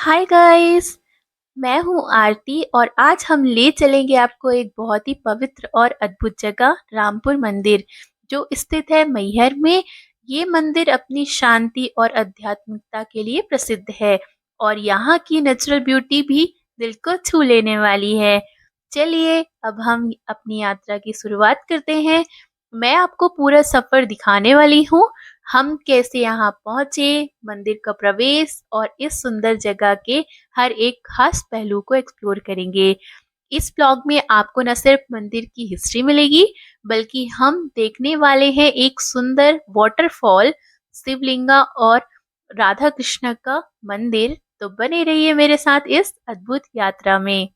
Hi guys. मैं हूँ आरती और आज हम ले चलेंगे आपको एक बहुत ही पवित्र और अद्भुत जगह रामपुर मंदिर जो स्थित है मैहर में। ये मंदिर अपनी शांति और आध्यात्मिकता के लिए प्रसिद्ध है और यहाँ की नेचुरल ब्यूटी भी दिल को छू लेने वाली है। चलिए अब हम अपनी यात्रा की शुरुआत करते हैं। मैं आपको पूरा सफर दिखाने वाली हूँ। हम कैसे यहाँ पहुँचे, मंदिर का प्रवेश और इस सुंदर जगह के हर एक खास पहलू को एक्सप्लोर करेंगे। इस ब्लॉग में आपको न सिर्फ मंदिर की हिस्ट्री मिलेगी, बल्कि हम देखने वाले हैं एक सुंदर वाटरफॉल, शिवलिंगा और राधा कृष्ण का मंदिर। तो बने रहिए मेरे साथ इस अद्भुत यात्रा में।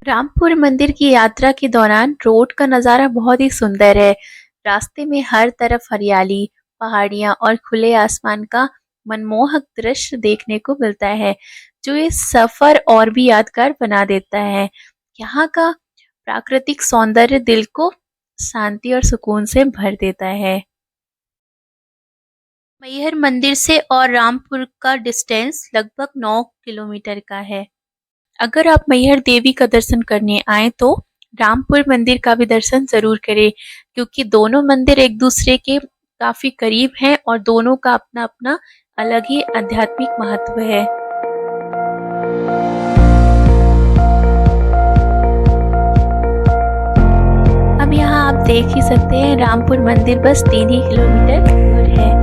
रामपुर मंदिर की यात्रा के दौरान रोड का नज़ारा बहुत ही सुंदर है। रास्ते में हर तरफ हरियाली, पहाड़ियाँ और खुले आसमान का मनमोहक दृश्य देखने को मिलता है, जो ये सफर और भी यादगार बना देता है। यहाँ का प्राकृतिक सौंदर्य दिल को शांति और सुकून से भर देता है। मैहर मंदिर से और रामपुर का डिस्टेंस लगभग 9 किलोमीटर का है। अगर आप मैहर देवी का दर्शन करने आए तो रामपुर मंदिर का भी दर्शन जरूर करें, क्योंकि दोनों मंदिर एक दूसरे के काफी करीब हैं और दोनों का अपना अपना अलग ही आध्यात्मिक महत्व है। अब यहाँ आप देख ही सकते हैं रामपुर मंदिर बस 3 ही किलोमीटर दूर है।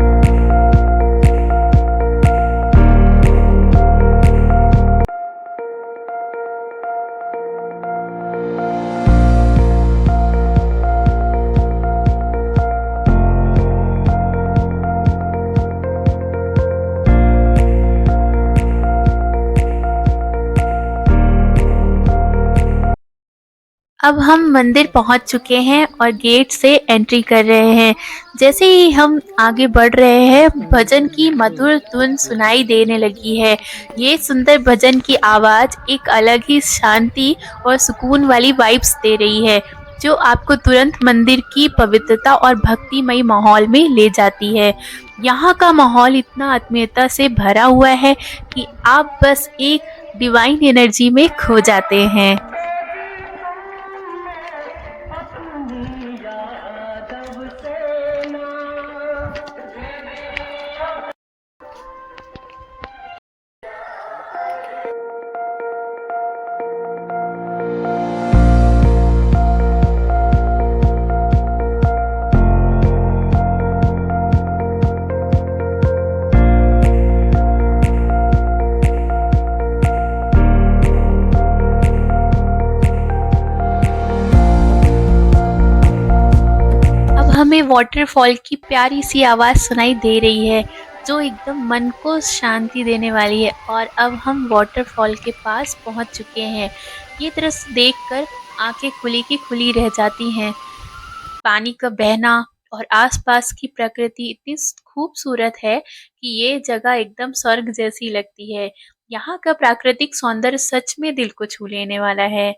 अब हम मंदिर पहुंच चुके हैं और गेट से एंट्री कर रहे हैं। जैसे ही हम आगे बढ़ रहे हैं, भजन की मधुर धुन सुनाई देने लगी है। ये सुंदर भजन की आवाज़ एक अलग ही शांति और सुकून वाली वाइब्स दे रही है, जो आपको तुरंत मंदिर की पवित्रता और भक्तिमय माहौल में ले जाती है। यहाँ का माहौल इतना आत्मीयता से भरा हुआ है कि आप बस एक डिवाइन एनर्जी में खो जाते हैं। हमें वाटरफॉल की प्यारी सी आवाज़ सुनाई दे रही है, जो एकदम मन को शांति देने वाली है। और अब हम वाटरफॉल के पास पहुंच चुके हैं। ये दृश्य देखकर आंखें खुली की खुली रह जाती हैं। पानी का बहना और आसपास की प्रकृति इतनी खूबसूरत है कि ये जगह एकदम स्वर्ग जैसी लगती है। यहाँ का प्राकृतिक सौंदर्य सच में दिल को छू लेने वाला है।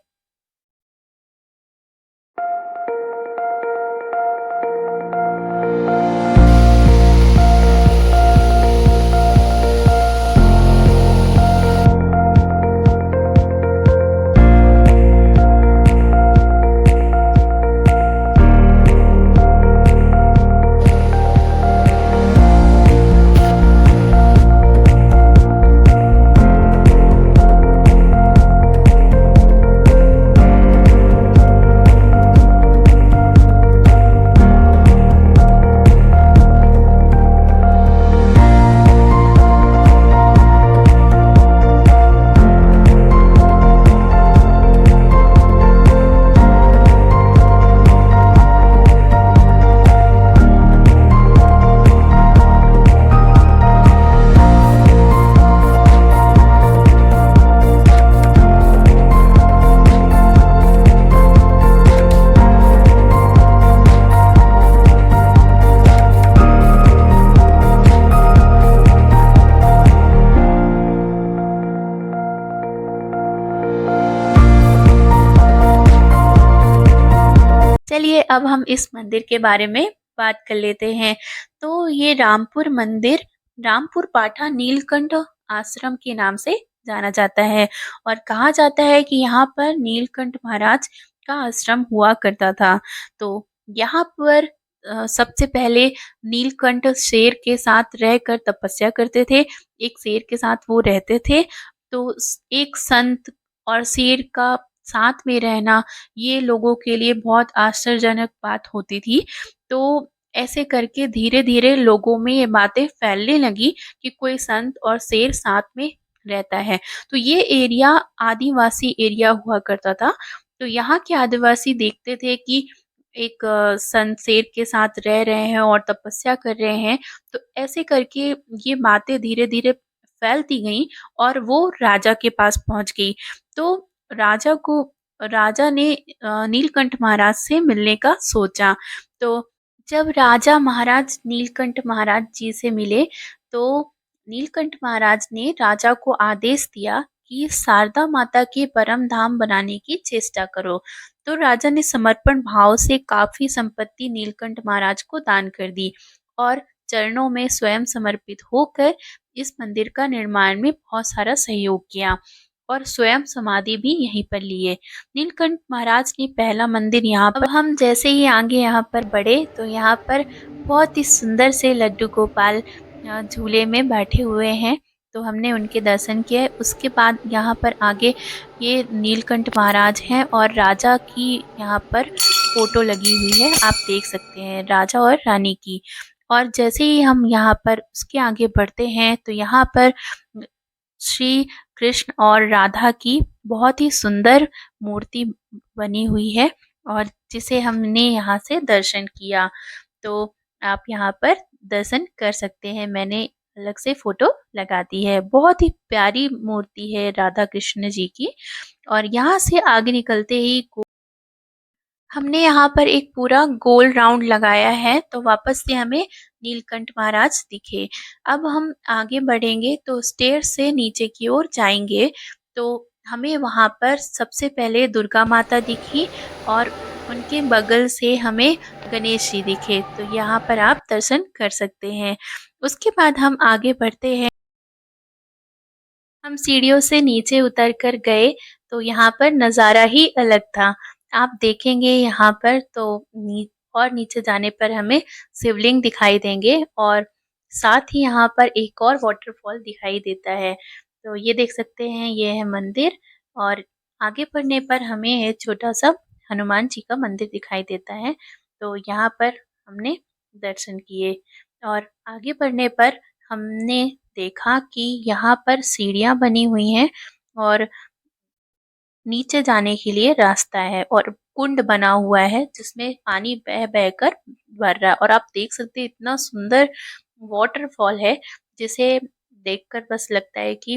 चलिए अब हम इस मंदिर के बारे में बात कर लेते हैं। तो ये रामपुर मंदिर रामपुर पाठा नीलकंठ आश्रम के नाम से जाना जाता है और कहा जाता है कि यहाँ पर नीलकंठ महाराज का आश्रम हुआ करता था। तो यहाँ पर सबसे पहले नीलकंठ शेर के साथ रहकर तपस्या करते थे। एक शेर के साथ वो रहते थे। तो एक संत और शेर का साथ में रहना ये लोगों के लिए बहुत आश्चर्यजनक बात होती थी। तो ऐसे करके धीरे-धीरे लोगों में ये बातें फैलने लगी कि कोई संत और शेर साथ में रहता है। तो ये एरिया आदिवासी एरिया हुआ करता था। तो यहाँ के आदिवासी देखते थे कि एक संत शेर के साथ रह रहे हैं और तपस्या कर रहे हैं। तो ऐसे करके ये बातें धीरे-धीरे फैलती गईं और वो राजा के पास पहुँच गई। तो राजा ने नीलकंठ महाराज से मिलने का सोचा। तो जब राजा महाराज नीलकंठ महाराज जी से मिले तो नीलकंठ महाराज ने राजा को आदेश दिया कि शारदा माता के परम धाम बनाने की चेष्टा करो। तो राजा ने समर्पण भाव से काफी संपत्ति नीलकंठ महाराज को दान कर दी और चरणों में स्वयं समर्पित होकर इस मंदिर का निर्माण में बहुत सारा सहयोग किया और स्वयं समाधि भी यहीं पर लिए। नीलकंठ महाराज ने पहला मंदिर यहाँ पर। अब हम जैसे ही आगे यहाँ पर बढ़े तो यहाँ पर बहुत ही सुंदर से लड्डू गोपाल झूले में बैठे हुए हैं। तो हमने उनके दर्शन किए। उसके बाद यहाँ पर आगे ये नीलकंठ महाराज हैं और राजा की यहाँ पर फोटो लगी हुई है, आप देख सकते हैं, राजा और रानी की। और जैसे ही हम यहाँ पर उसके आगे बढ़ते हैं तो यहाँ पर श्री कृष्ण और राधा की बहुत ही सुंदर मूर्ति बनी हुई है और जिसे हमने यहाँ से दर्शन किया। तो आप यहाँ पर दर्शन कर सकते हैं, मैंने अलग से फोटो लगा दी है। बहुत ही प्यारी मूर्ति है राधा कृष्ण जी की। और यहाँ से आगे निकलते ही हमने यहाँ पर एक पूरा गोल राउंड लगाया है तो वापस से हमें नीलकंठ महाराज दिखे। अब हम आगे बढ़ेंगे तो स्टेयर से नीचे की ओर जाएंगे तो हमें वहाँ पर सबसे पहले दुर्गा माता दिखी और उनके बगल से हमें गणेश जी दिखे। तो यहाँ पर आप दर्शन कर सकते हैं। उसके बाद हम आगे बढ़ते हैं। हम सीढ़ियों से नीचे उतर कर गए तो यहाँ पर नज़ारा ही अलग था। आप देखेंगे यहाँ पर तो और नीचे जाने पर हमें शिवलिंग दिखाई देंगे और साथ ही यहाँ पर एक और वाटरफॉल दिखाई देता है। तो ये देख सकते हैं, ये है मंदिर और आगे बढ़ने पर हमें एक छोटा सा हनुमान जी का मंदिर दिखाई देता है। तो यहाँ पर हमने दर्शन किए और आगे बढ़ने पर हमने देखा कि यहाँ पर सीढ़ियाँ बनी हुई हैं और नीचे जाने के लिए रास्ता है और कुंड बना हुआ है जिसमें पानी बह कर भर रहा है और आप देख सकते हैं इतना सुंदर वाटरफॉल है जिसे देखकर बस लगता है कि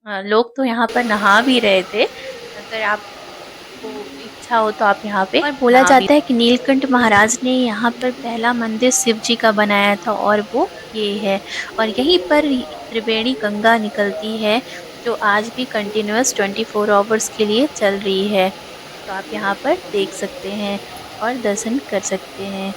लोग तो यहाँ पर नहा भी रहे थे। अगर आपको इच्छा हो तो आप यहाँ पे। और बोला जाता है कि नीलकंठ महाराज ने यहाँ पर पहला मंदिर शिव जी का बनाया था और वो ये है। और यहीं पर त्रिवेणी गंगा निकलती है जो आज भी कंटिन्यूअस 24 आवर्स के लिए चल रही है। तो आप यहाँ पर देख सकते हैं और दर्शन कर सकते हैं।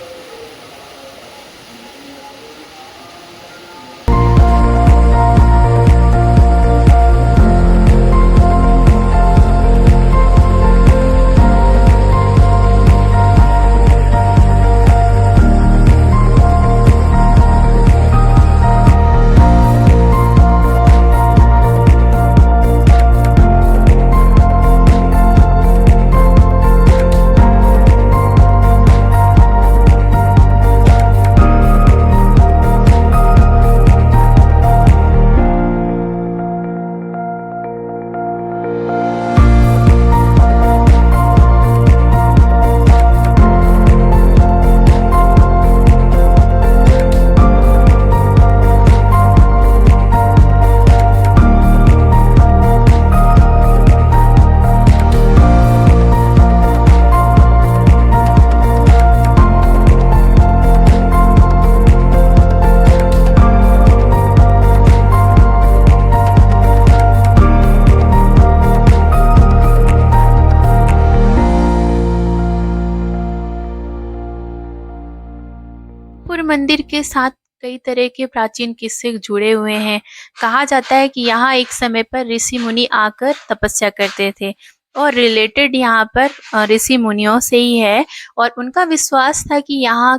मंदिर के साथ कई तरह के प्राचीन किस्से जुड़े हुए हैं। कहा जाता है कि यहाँ एक समय पर ऋषि मुनि आकर तपस्या करते थे और रिलेटेड यहाँ पर ऋषि मुनियों से ही है और उनका विश्वास था कि यहाँ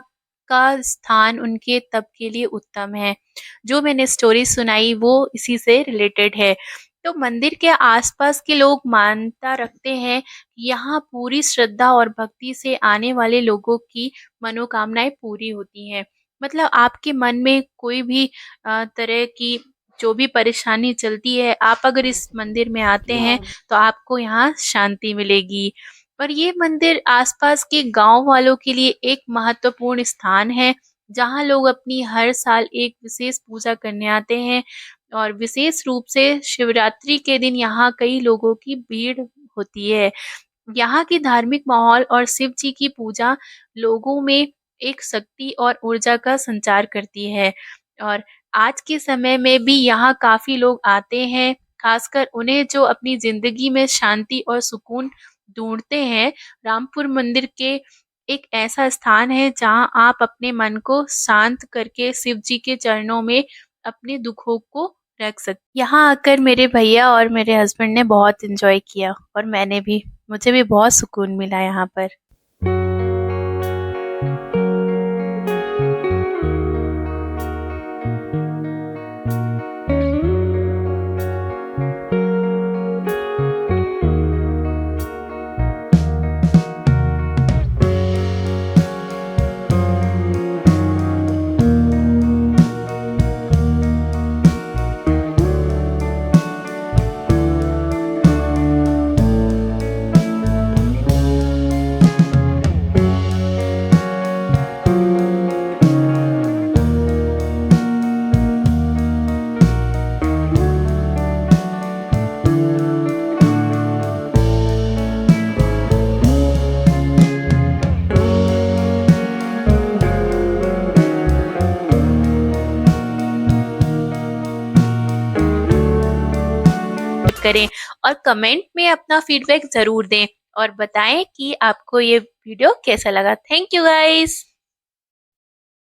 का स्थान उनके तप के लिए उत्तम है। जो मैंने स्टोरी सुनाई वो इसी से रिलेटेड है। तो मंदिर के आसपास के लोग मान्यता रखते हैं कि यहाँ पूरी श्रद्धा और भक्ति से आने वाले लोगों की मनोकामनाएं पूरी होती हैं। मतलब आपके मन में कोई भी तरह की जो भी परेशानी चलती है, आप अगर इस मंदिर में आते हैं तो आपको यहाँ शांति मिलेगी। और ये मंदिर आसपास के गांव वालों के लिए एक महत्वपूर्ण स्थान है, जहाँ लोग अपनी हर साल एक विशेष पूजा करने आते हैं और विशेष रूप से शिवरात्रि के दिन यहाँ कई लोगों की भीड़ होती है। यहाँ की धार्मिक माहौल और शिव जी की पूजा लोगों में एक शक्ति और ऊर्जा का संचार करती है और आज के समय में भी यहाँ काफ़ी लोग आते हैं, खासकर उन्हें जो अपनी ज़िंदगी में शांति और सुकून ढूँढते हैं। रामपुर मंदिर के एक ऐसा स्थान है जहाँ आप अपने मन को शांत करके शिव जी के चरणों में अपने दुखों को रख सकते। यहाँ आकर मेरे भैया और मेरे हस्बैंड ने बहुत एंजॉय किया और मैंने भी, मुझे भी बहुत सुकून मिला यहाँ पर। करें और कमेंट में अपना फीडबैक ज़रूर दें और बताएं कि आपको ये वीडियो कैसा लगा। Thank you guys.